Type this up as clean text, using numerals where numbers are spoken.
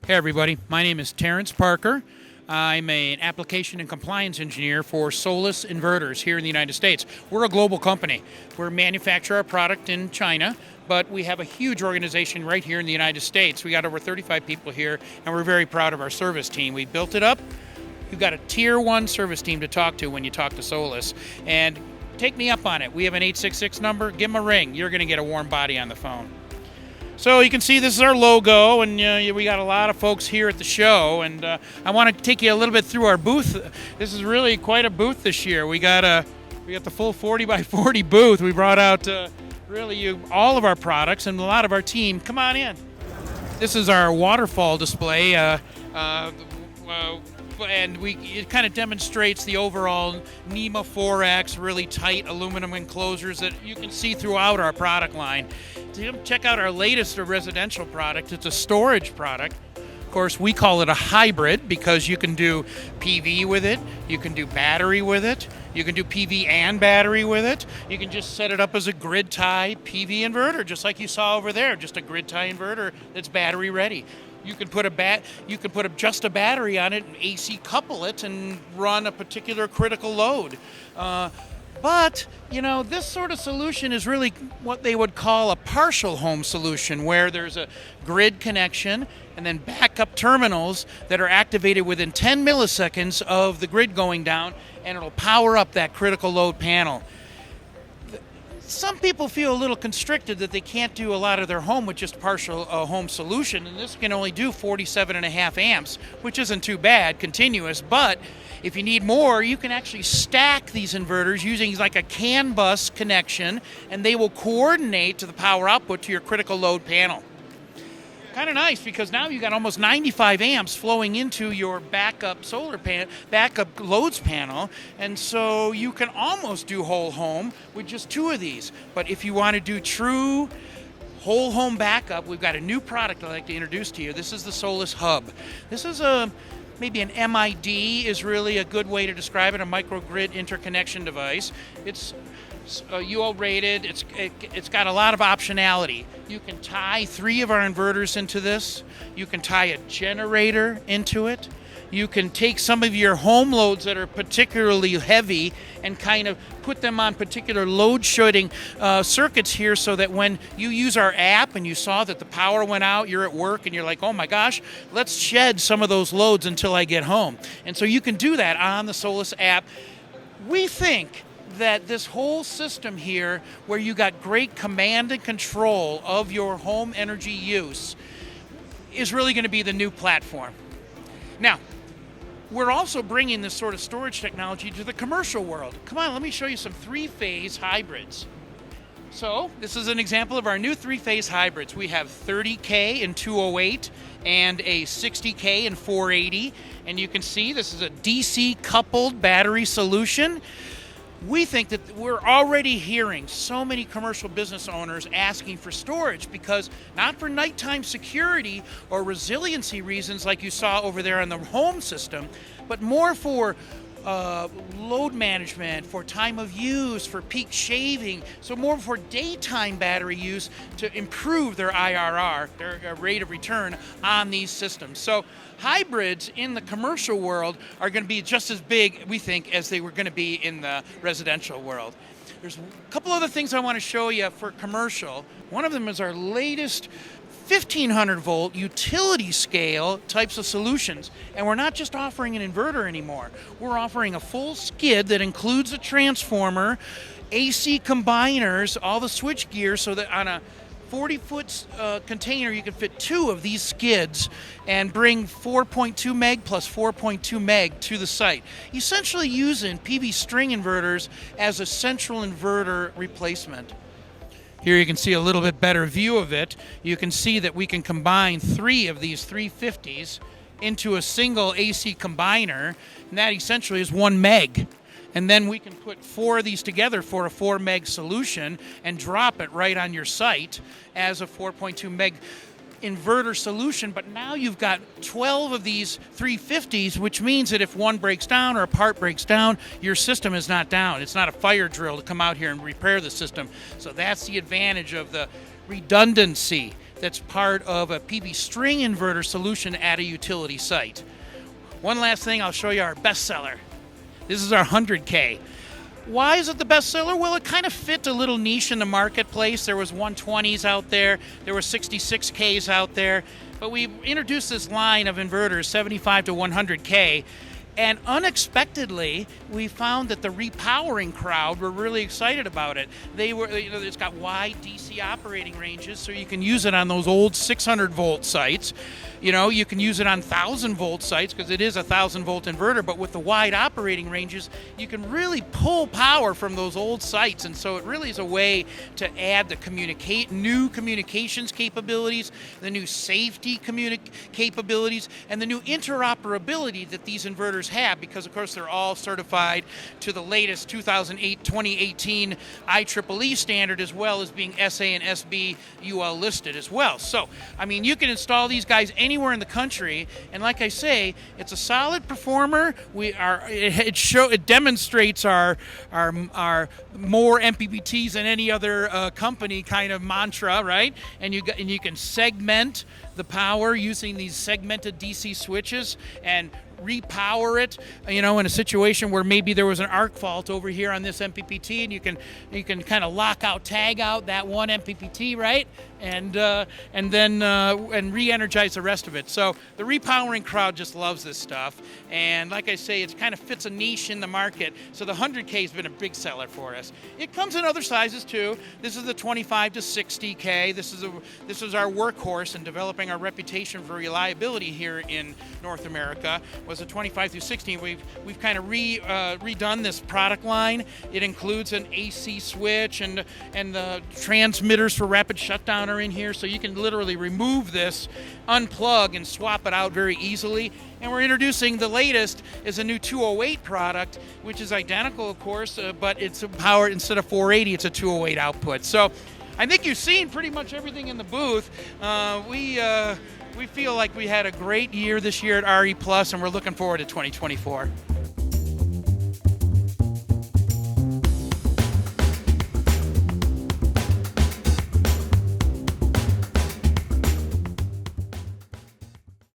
Hey everybody, my name is Terrence Parker. I'm an application and compliance engineer for Solis Inverters here in the United States. We're a global company. We manufacture our product in China, but we have a huge organization right here in the United States. We got over 35 people here, and we're very proud of our service team. We built it up. You've got a tier 1 service team to talk to when you talk to Solis. And take me up on it. We have an 866 number. Give them a ring. You're going to get a warm body on the phone. So you can see this is our logo, and we got a lot of folks here at the show, and I want to take you a little bit through our booth. This is really quite a booth this year. We got the full 40 by 40 booth. We brought out all of our products and a lot of our team. Come on in. This is our waterfall display, and it kind of demonstrates the overall NEMA 4X, really tight aluminum enclosures that you can see throughout our product line. Check out our latest residential product. It's a storage product. Of course, we call it a hybrid because you can do PV with it, you can do battery with it, you can do PV and battery with it. You can just set it up as a grid tie PV inverter, just like you saw over there, just a grid tie inverter that's battery ready. You can put just a battery on it and AC couple it and run a particular critical load. But this sort of solution is really what they would call a partial home solution, where there's a grid connection and then backup terminals that are activated within 10 milliseconds of the grid going down, and it'll power up that critical load panel. Some people feel a little constricted that they can't do a lot of their home with just partial home solution, and this can only do 47.5 amps, which isn't too bad, continuous, but if you need more, you can actually stack these inverters using like a CAN bus connection, and they will coordinate to the power output to your critical load panel. Kind of nice, because now you got almost 95 amps flowing into your backup backup loads panel, and so you can almost do whole home with just 2 of these. But if you want to do true whole home backup, we've got a new product I'd like to introduce to you. This is the Solis Hub. This is maybe an MID is really a good way to describe it, a microgrid interconnection device. It's UL rated. It's got a lot of optionality. You can tie 3 of our inverters into this. You can tie a generator into it. You can take some of your home loads that are particularly heavy and kind of put them on particular load shedding circuits here, so that when you use our app and you saw that the power went out, you're at work and you're like, oh my gosh, let's shed some of those loads until I get home. And so you can do that on the Solis app. We think that this whole system here, where you got great command and control of your home energy use, is really going to be the new platform. Now, we're also bringing this sort of storage technology to the commercial world. Come on, let me show you some 3-phase hybrids. So this is an example of our new 3-phase hybrids. We have 30K in 208 and a 60K in 480. And you can see this is a DC coupled battery solution. We think that we're already hearing so many commercial business owners asking for storage, because not for nighttime security or resiliency reasons like you saw over there on the home system, but more for load management, for time of use, for peak shaving, so more for daytime battery use to improve their IRR, their rate of return on these systems. So hybrids in the commercial world are going to be just as big, we think, as they were going to be in the residential world. There's a couple other things I want to show you for commercial. One of them is our latest 1500 volt utility scale types of solutions. And we're not just offering an inverter anymore. We're offering a full skid that includes a transformer, AC combiners, all the switch gear, so that on a 40-foot container you can fit 2 of these skids and bring 4.2 meg plus 4.2 meg to the site. Essentially using PV string inverters as a central inverter replacement. Here you can see a little bit better view of it. You can see that we can combine 3 of these 350s into a single AC combiner, and that essentially is 1 meg. And then we can put 4 of these together for a 4 meg solution and drop it right on your site as a 4.2 meg inverter solution. But now you've got 12 of these 350s, which means that if one breaks down or a part breaks down, your system is not down. It's not a fire drill to come out here and repair the system. So that's the advantage of the redundancy. that's part of a PV string inverter solution at a utility site. One last thing, I'll show you our bestseller. This is our 100K. Why is it the bestseller? Well, it kind of fit a little niche in the marketplace. There was 120s out there were 66Ks out there, but we introduced this line of inverters, 75 to 100K, and unexpectedly, we found that the repowering crowd were really excited about it. It's got wide DC operating ranges, so you can use it on those old 600 volt sites. You can use it on 1,000 volt sites because it is a 1,000 volt inverter, but with the wide operating ranges, you can really pull power from those old sites. And so it really is a way to add the new communications capabilities, the new safety capabilities, and the new interoperability that these inverters have, because of course they're all certified to the latest 2018 IEEE standard, as well as being SA and SB UL listed as well. So, I mean, you can install these guys anywhere in the country, and like I say, it's a solid performer. It demonstrates our more MPPTs than any other company kind of mantra, right? And you can segment the power using these segmented DC switches and repower it, in a situation where maybe there was an arc fault over here on this MPPT, and you can kind of lock out, tag out that one MPPT, right? And then re-energize the rest of it. So the repowering crowd just loves this stuff, and like I say, it kind of fits a niche in the market. So the 100K has been a big seller for us. It comes in other sizes too. This is the 25 to 60K. This is our workhorse in developing our reputation for reliability here in North America. Was a 25 through 60. We've kind of redone this product line. It includes an AC switch, and the transmitters for rapid shutdown are in here, so you can literally remove this, unplug, and swap it out very easily. And we're introducing the latest is a new 208 product, which is identical, of course, but it's powered, instead of 480, it's a 208 output. So I think you've seen pretty much everything in the booth. We feel like we had a great year this year at RE+, and we're looking forward to 2024.